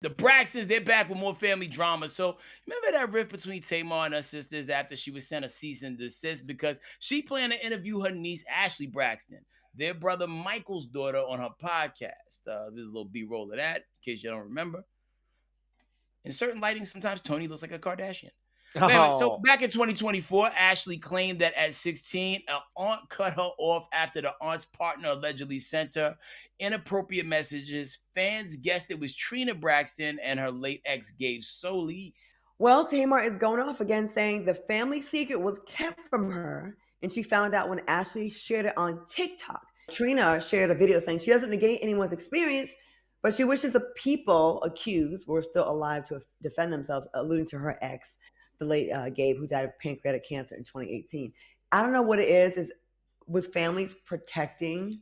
The Braxtons, they're back with more family drama. So remember that rift between Tamar and her sisters after she was sent a cease and desist because she planned to interview her niece Ashley Braxton, their brother Michael's daughter, on her podcast. There's a little B-roll of that, in case you don't remember. In certain lighting, sometimes Tony looks like a Kardashian. But anyway, so Oh, back in 2024, Ashley claimed that at 16, an aunt cut her off after the aunt's partner allegedly sent her inappropriate messages. Fans guessed it was Trina Braxton and her late ex, Gabe Solis. Well, Tamar is going off again, saying the family secret was kept from her, and she found out when Ashley shared it on TikTok. Trina shared a video saying she doesn't negate anyone's experience, but she wishes the people accused were still alive to defend themselves, alluding to her ex, the late Gabe, who died of pancreatic cancer in 2018. I don't know what it is with families protecting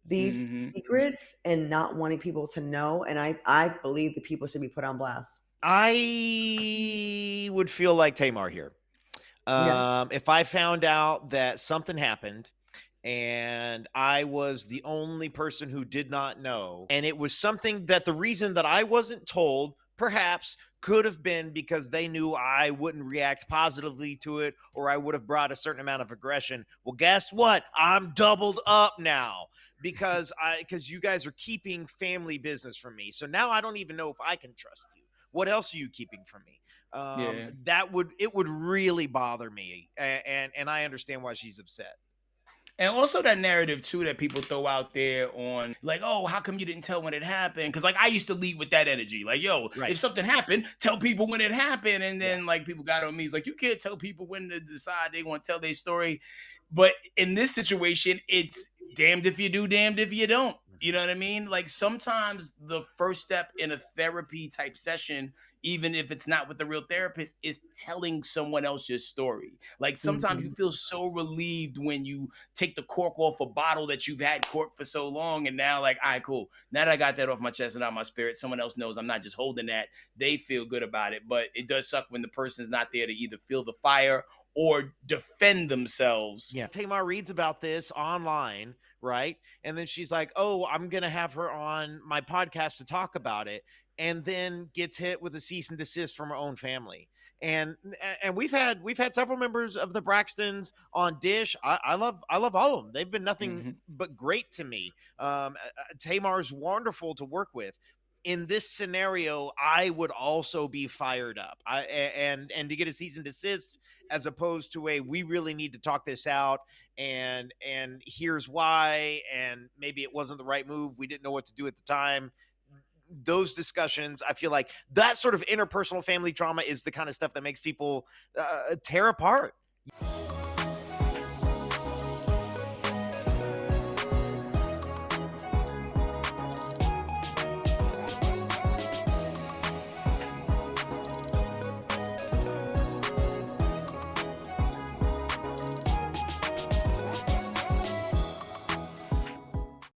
these Mhm. secrets and not wanting people to know. And I believe the people should be put on blast. I would feel like Tamar here. Yeah. If I found out that something happened and I was the only person who did not know, and it was something that the reason that I wasn't told perhaps could have been because they knew I wouldn't react positively to it or I would have brought a certain amount of aggression. Well, guess what? I'm doubled up now because you guys are keeping family business from me. So now I don't even know if I can trust you. What else are you keeping from me? Yeah. It would really bother me, and I understand why she's upset. And also that narrative too that people throw out there on like, oh, how come you didn't tell when it happened? Because like I used to lead with that energy, like, yo, Right. if something happened, tell people when it happened. And Yeah. then like people got on me, it's like you can't tell people when to decide they want to tell their story. But in this situation, it's damned if you do, damned if you don't. You know what I mean? Like sometimes the first step in a therapy type session, even if it's not with the real therapist, is telling someone else your story. Like sometimes you Mhm. feel so relieved when you take the cork off a bottle that you've had corked for so long, and now like, all right, cool. Now that I got that off my chest and out my spirit, someone else knows I'm not just holding that. They feel good about it, but it does suck when the person's not there to either feel the fire or defend themselves. Yeah. Tamar reads about this online, right? And then she's like, "Oh, I'm going to have her on my podcast to talk about it." And then gets hit with a cease and desist from her own family. And we've had several members of the Braxtons on Dish. I love all of them. They've been nothing Mhm. but great to me. Tamar's wonderful to work with. In this scenario, I would also be fired up. And to get a cease and desist as opposed to a we really need to talk this out and here's why, and maybe it wasn't the right move, we didn't know what to do at the time. Those discussions, I feel like that sort of interpersonal family trauma is the kind of stuff that makes people tear apart.